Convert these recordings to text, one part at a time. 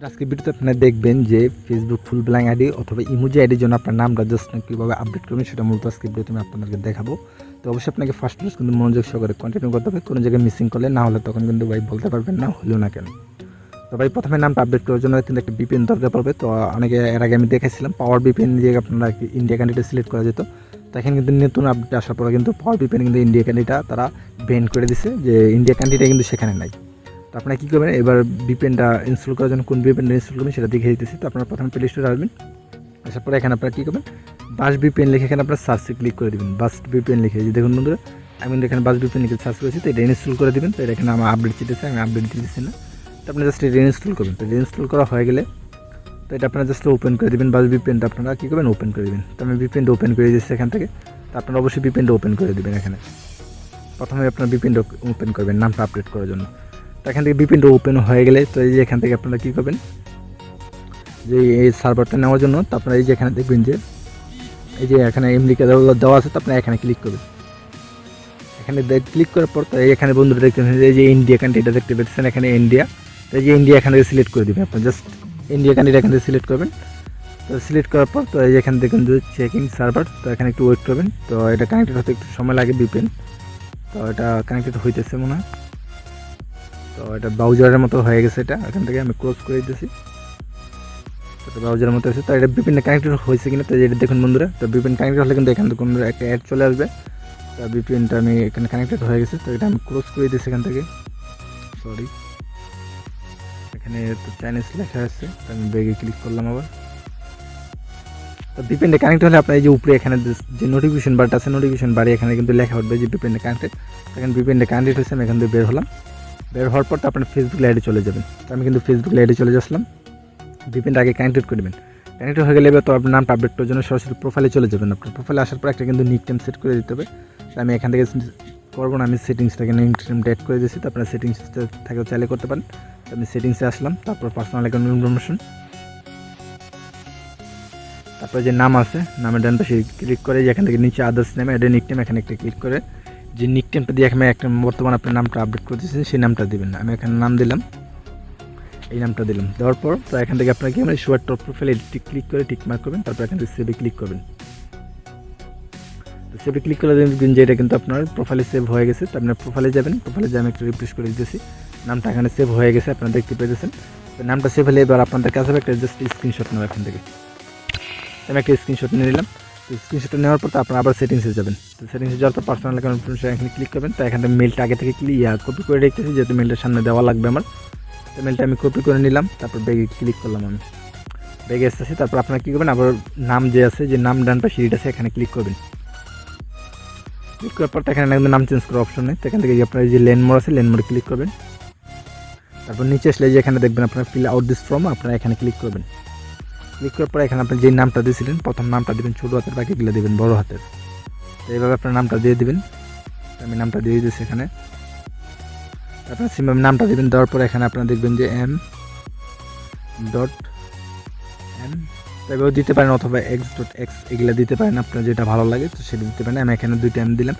আজকে ভিডিওতে আপনারা দেখবেন যে ফেসবুক ফুল ব্ল্যাঙ্ক আইডি অথবা ইমোজি আইডির জন্য আপনার নামটা জাস্ট কীভাবে আপডেট করবেন সেটা মূলত আজকে ভিডিওতে আমি আপনাদেরকে দেখাবো। তো অবশ্যই আপনাকে ফার্স্ট কিন্তু মনোযোগ সহকারে কন্টিনিউ করতে হবে, কোনো জায়গায় মিসিং করলে না হলে তখন কিন্তু ভাই বলতে পারবেন না হলেও না কেন। তো ভাই প্রথমে নামটা আপডেট করার জন্য কিন্তু একটা বিপিএন দরকার পড়বে। তো অনেকে এর আগে আমি দেখাইছিলাম পাওয়ার বিপিএন দিয়ে আপনারা ইন্ডিয়া কান্ট্রিটা সিলেক্ট করা যেত। তো এখানে কিন্তু নতুন আপডেট আসার পরে কিন্তু পাওয়ার বিপিএন কিন্তু ইন্ডিয়া কান্ট্রিটা তারা ব্যান করে দিছে, যে ইন্ডিয়া কান্ট্রিটা কিন্তু সেখানে নাই। তো আপনারা কী করবেন, এবার বিপিএনটা ইনস্টল করার জন্য কোন বিপিএনটা ইনস্টল করবেন সেটা দেখে দিতেছি। তো আপনারা প্রথমে প্লে স্টোরে আসবেন, আসার পরে এখানে আপনারা কী করবেন, বাস বিপিএন লিখে এখানে আপনার সার্চে ক্লিক করে দেবেন। বাস বিপিএন লিখে যে দেখুন বন্ধুরা, আমি কিন্তু এখানে বাস বিপিএন লিখে সার্চ করেছি। তো এটা ইনস্টল করে দেবেন। তো এটা এখানে আমার আপডেট চেয়েছে, আমি আপডেট দিতেছি না। তো আপনি জাস্ট এটা ইনস্টল করবেন। তো ইনস্টল করা হয়ে গেলে তো এটা আপনারা জাস্ট ওপেন করে দেবেন। বাস বিপিএনটা আপনারা কী করবেন, ওপেন করে দেবেন। তো আমি বিপিএনটা ওপেন করে দিচ্ছি এখান থেকে। তো আপনারা অবশ্যই বিপিএনটা ওপেন করে দেবেন। এখানে প্রথমে আপনার বিপিএনটা ওপেন করবেন নামটা আপডেট করার জন্য। তো এখান থেকে বিপিএনটা ওপেন হয়ে গেলে তো এই যে এখান থেকে আপনারা কী করবেন, যে এই সার্ভারটা নেওয়ার জন্য তো আপনারা এই যে এখানে দেখবেন যে এই যে এখানে এমলিকা দেওয়া আছে। তো আপনারা এখানে ক্লিক করবেন। এখানে ক্লিক করার পর তো এখানে বন্ধুরা দেখতে পাচ্ছেন এই যে ইন্ডিয়া কান্ট্রিটা দেখতে পাচ্ছেন, এখানে ইন্ডিয়া। তো এই যে ইন্ডিয়া এখান থেকে সিলেক্ট করে দেবেন। আপনার জাস্ট ইন্ডিয়া কান্ট্রিটা এখান থেকে সিলেক্ট করবেন। তো সিলেক্ট করার পর তো এই যে এখানে দেখুন যে চেকিং সার্ভার, তো এখানে একটু ওয়েট করবেন। তো এটা কানেক্টেড হতে একটু সময় লাগে বিপিএন। তো এটা কানেক্টেড হইতেছে মনে হয়। তো এটা ব্রাউজারের মতো হয়ে গেছে, এটা এখান থেকে আমি ক্লোজ করে দিতেছি। তো ব্রাউজারের মতো হয়েছে। তো এটা বিপিএন কানেক্টেড হয়েছে কিনা তো এটা দেখুন বন্ধুরা। তো বিপিএন কানেক্টেড হলে কিন্তু এখান থেকে একটা অ্যাড চলে আসবে। তো বিপিএনটা আমি এখানে কানেক্টেড হয়ে গেছে। তো এটা আমি ক্লোজ করে দিয়েছি এখান থেকে। সরি, এখানে তো চাইনিজ লেখা আছে। তো আমি ব্যাগে ক্লিক করলাম আবার। তো বিপিএনটা কানেক্ট হলে আপনার এই যে উপরে এখানে যে নোটিফিকেশন বারটা আছে, নোটিফিকেশন বারে এখানে কিন্তু লেখা উঠবে যে বিপিএনটা কানেক্টেড। এখানে বিপিএনটা কানেক্টেড হয়েছে, আমি এখান থেকে বের হলাম। বের হওয়ার পর তো আপনার ফেসবুক লাইভে চলে যাবেন। তো আমি কিন্তু ফেসবুক লাইভে চলে আসলাম। বিপিএনটা আগে কানেক্টেড করে দেবেন। কানেক্টেড হয়ে গেলে তো আপনার নামটা আপডেট করার জন্য সরাসরি প্রোফাইলে চলে যাবেন। আপনার প্রোফাইলে আসার পর একটা কিন্তু নিক নেম সেট করে দিতে হবে। তো আমি এখান থেকে করবো না, আমি সেটিংসটাকে নিক নেমটা অ্যাড করে দিয়েছি। তো আপনার সেটিংস থেকে চাইলে করতে পারেন। তো আমি সেটিংসে আসলাম, তারপর পার্সোনাল অ্যাকাউন্ট ইনফরমেশন, তারপরে যে নাম আছে নামের ডান পাশে ক্লিক করে যে এখান থেকে নিচে others name add nickname এখানে একটা ক্লিক করে যে নিক নেমটা দিয়ে এখানে একটা বর্তমান আপনার নামটা আপডেট করতেছেন সেই নামটা দিবেন। আমি এখানে নাম দিলাম, এই নামটা দিলাম। দেওয়ার পর তো এখান থেকে আপনার কি মানে শো টপ প্রোফাইলে ক্লিক করে টিক মার্ক করবেন। তারপর এখান থেকে সেভে ক্লিক করবেন। তো সেভে ক্লিক করে দেখবেন যে এটা কিন্তু আপনার প্রোফাইলে সেভ হয়ে গেছে। তো আপনার প্রোফাইলে যাবেন, প্রোফাইলে যে আমি একটু রিফ্রেশ করে দিতেছি, নামটা এখানে সেভ হয়ে গেছে আপনারা দেখতে পেয়েছেন। তো নামটা সেভ হলে এবার আপনাদের কাছে একটা জাস্ট স্ক্রিনশট নেব। এখান থেকে আমি একটা স্ক্রিনশট নিয়ে নিলাম। তো স্ক্রিনশট নেওয়ার পর তো আপনারা আবার সেটিংসে যাবেন। তো সেটিংসে যাওয়ার পর পার্সোনাল অ্যাকাউন্ট ইনফরমেশন এখানে ক্লিক করবেন। তো এখান থেকে মেলটা আগে থেকে কপি করে রেখেছি, যেহেতু মেলটার সামনে দেওয়া লাগবে আমার। তো মেলটা আমি কপি করে নিলাম, তারপর ব্যাগে ক্লিক করলাম। আমি ব্যাগে এসেছি। তারপর আপনারা কী করবেন, আবার নাম যে আছে, যে নাম ডান পাশে সিট আছে এখানে ক্লিক করবেন। ক্লিক করার পর এখানে নাম চেঞ্জ করার অপশন নেই। তো এখান থেকে আপনার যে লেন মোড আছে লেন মোডে ক্লিক করবেন। তারপর নিচে আসলে যে এখানে দেখবেন আপনার ফিল আউট দিস ফর্ম, আপনারা এখানে ক্লিক করবেন। ক্লিক করার পর এখানে আপনি যে নামটা দিয়েছিলেন প্রথম নামটা দেবেন ছোটো হাতের, বাকিগুলো দেবেন বড় হাতের। তো এইভাবে আপনার নামটা দিয়ে দেবেন। আমি নামটা দিয়ে দিয়েছি এখানে। আপনার সিম নামটা দেবেন। দেওয়ার পর এখানে আপনারা দেখবেন যে M.M তবেও দিতে পারেন অথবা X.X এগুলো দিতে পারেন, আপনার যেটা ভালো লাগে তো সেটা দিতে পারেন। আমি এখানে দুইটা M দিলাম।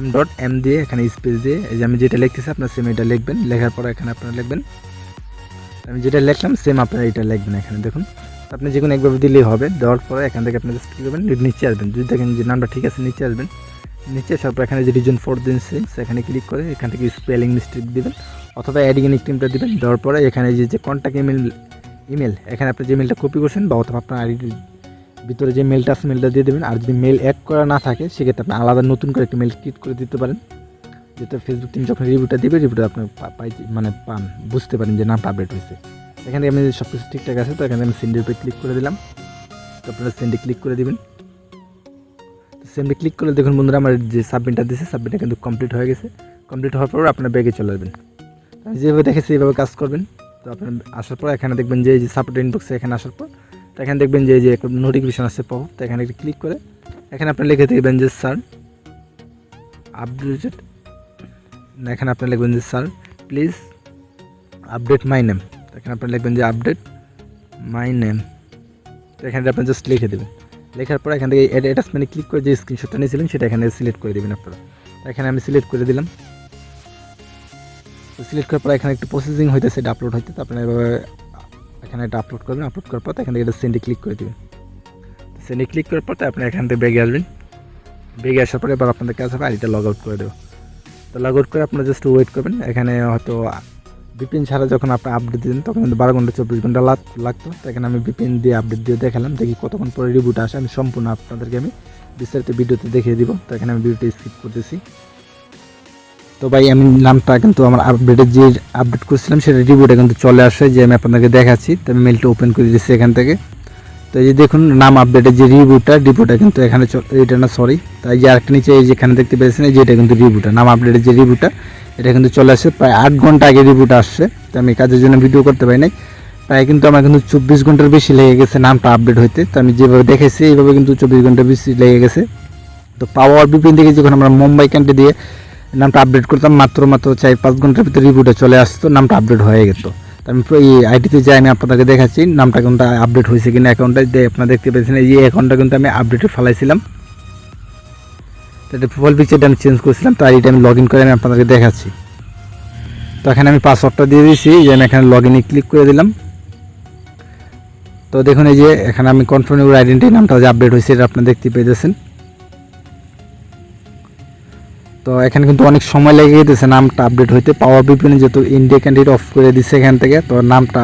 M.M দিয়ে এখানে স্পেস দিয়ে এই যে আমি যেটা লিখতেছি আপনার সেম এটা লিখবেন। লেখার পর এখানে আপনারা লিখবেন, আমি যেটা লিখলাম সেম আপনারা এটা লিখবেন। এখানে দেখুন আপনি যে কোনো একভাবে দিলেই হবে। দেওয়ার পরে এখান থেকে আপনি জাস্ট কী করবেন, নিচে আসবেন। যদি দেখেন যে নামটা ঠিক আছে নিচে আসবেন। নিচে আসার পর এখানে যে রিজন 4 দিয়েছে সেখানে ক্লিক করে এখান থেকে স্পেলিং মিস্টেক দিবেন অথবা অ্যাডিং নিক নেমটা দিবেন। দেওয়ার পরে এখানে যে কন্ট্যাক্ট ইমেল এখানে আপনি যে মেলটা কপি করছেন বা অথবা আপনার আইডির ভিতরে যে মেলটা আছে মেলটা দিয়ে দেবেন। আর যদি মেল অ্যাড করা না থাকে সেক্ষেত্রে আপনি আলাদা নতুন করে একটা মেল ক্রিয়েট করে দিতে পারেন, যেহেতু ফেসবুক টিম যখন রিভিউটা দিবে রিভিউটা আপনি পান, বুঝতে পারেন যে নামটা আপডেট হয়েছে। এখানে আমি সব কিছু ঠিকঠাক আছে। তো এখানে আমি সেন্ডের উপরে ক্লিক করে দিলাম। তো আপনারা সেন্ডে ক্লিক করে দেবেন। তো সেন্ডে ক্লিক করলে দেখুন বন্ধুরা আমার যে সাবমিটটা দিয়েছে সাবমিটটা কিন্তু কমপ্লিট হয়ে গেছে। কমপ্লিট হওয়ার পর আপনার ব্যাগে চলে আসবেন। আমি যেভাবে দেখেছি এইভাবে কাজ করবেন। তো আপনার আসার পর এখানে দেখবেন যে এই যে সাপোর্ট ইনবক্সে এখানে আসার পর তো এখানে দেখবেন যে এই যে একটা নোটিফিকেশন আসছে পপ। তো এখানে একটু ক্লিক করে এখানে আপনি লিখে দেবেন যে স্যার আপডেটেড, এখানে আপনি লিখবেন যে sir please update my name. এখানে আপনি লিখবেন যে আপডেট মাই নেম। তো এখানে আপনি জাস্ট লিখে দেবেন। লেখার পর এখান থেকে অ্যাটাচমেন্টে ক্লিক করে যে স্ক্রিনশটটা নিয়েছিলেন সেটা এখানে সিলেক্ট করে দেবেন আপনারা। এখানে আমি সিলেক্ট করে দিলাম। তো সিলেক্ট করার পর এখানে একটু প্রসেসিং হইতেছে, এটা আপলোড হইতে। তো আপনারা এভাবে এখানে এটা আপলোড করবেন। আপলোড করার পর এখান থেকে এটা সেন্ডে ক্লিক করে দেবেন। সেন্ডে ক্লিক করার পর আপনি এখান থেকে ব্যাগে আসবেন। ব্যাগে আসার পরে এবার আপনাদের কাছে হবে আইডিটা লগ আউট করে দেবো। তো লগ আউট করে আপনারা জাস্ট ওয়েট করবেন। এখানে হয়তো ভিপিএন ছাড়া যখন আপনি আপডেট দিলেন তখন কিন্তু 12 ঘন্টা 24 ঘন্টা লাগতো। তো এখানে আমি ভিপিএন দিয়ে আপডেট দিয়ে দেখালাম, দেখি কতক্ষণ পরে রিবুট আসে। আমি সম্পূর্ণ আপনাদেরকে আমি বিস্তারিত ভিডিওতে দেখিয়ে দিব। তো এখানে আমি ভিডিওটা স্কিপ করতেছি। তো ভাই আমি নামটা কিন্তু আমার আপডেটের যে আপডেট করছিলাম সেটা রিবুটে কিন্তু চলে আসে, যে আমি আপনাদেরকে দেখাচ্ছি। তো আমি মেলটা ওপেন করে দিচ্ছি এখান থেকে। তো এই যে দেখুন নাম আপডেটের যে রিবুটটা কিন্তু এখানে এটা না, সরি, তাই যে আরেকটা নিচে এই যেখানে দেখতে পেয়েছেন এই যে এটা কিন্তু রিবুটটা, নাম আপডেটের যে রিবুটটা এটা কিন্তু চলে আসে। প্রায় 8 ঘন্টা আগে রিবুট আসছে। তো আমি কাজের জন্য ভিডিও করতে পারি নাই। প্রায় কিন্তু আমার কিন্তু 24 ঘন্টার বেশি লেগে গেছে নামটা আপডেট হইতে। তো আমি যেভাবে দেখেছি এইভাবে কিন্তু 24 ঘন্টার বেশি লেগে গেছে। তো পাওয়ার ভিপিএন থেকে যখন আমরা মুম্বাই কান্ট্রি দিয়ে নামটা আপডেট করতাম মাত্র 4-5 ঘন্টার ভিতরে রিবুটে চলে আসতো, নামটা আপডেট হয়ে যেত। তো আমি এই আইডিতে যাই, আমি আপনাদেরকে দেখাচ্ছি নামটা কিন্তু আপডেট হয়েছে কিনা। অ্যাকাউন্টটা আপনারা দেখতে পেয়েছেন এই অ্যাকাউন্টটা কিন্তু আমি আপডেটে ফেলাইছিলাম। তো এটা প্রোফাইল পিকচারটা আমি চেঞ্জ করেছিলাম। তো আইডিটা আমি লগ ইন করে আমি আপনাদেরকে দেখাচ্ছি। তো এখানে আমি পাসওয়ার্ডটা দিয়ে দিয়েছি, যে আমি এখানে লগ ইনে ক্লিক করে দিলাম। তো দেখুন এই যে এখানে আমি কনফার্ম ইউর আইডেন্টি নামটা যে আপডেট হয়েছে এটা আপনারা দেখতে পেয়েছেন। তো এখানে কিন্তু অনেক সময় লেগে গেছে নামটা আপডেট হইতে। পাওয়ার ভিপিএন যেহেতু ইন্ডিয়া ক্যান্ডিডেট অফ করে দিচ্ছে এখান থেকে, তো নামটা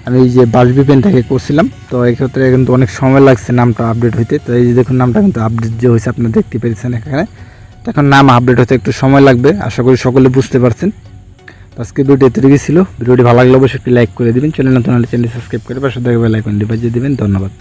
আমি এই যে বাস ভিপিএন থেকে করছিলাম। তো এক্ষেত্রে কিন্তু অনেক সময় লাগছে নামটা আপডেট হইতে। তো এই যে দেখুন নামটা কিন্তু আপডেট যে হয়েছে আপনারা দেখতে পেয়েছেন এখানে। তো এখন নাম আপডেট হতে একটু সময় লাগবে, আশা করি সকলে বুঝতে পারছেন। তো আজকে ভিডিও এতটুকুই ছিল। ভিডিওটি ভালো লাগলে অবশ্যই একটি লাইক করে দিবেন। চ্যানেল নতুন হলে চ্যানেলটি সাবস্ক্রাইব করে পাশে থাকা বেল আইকনটি বাজিয়ে দিবেন। ধন্যবাদ।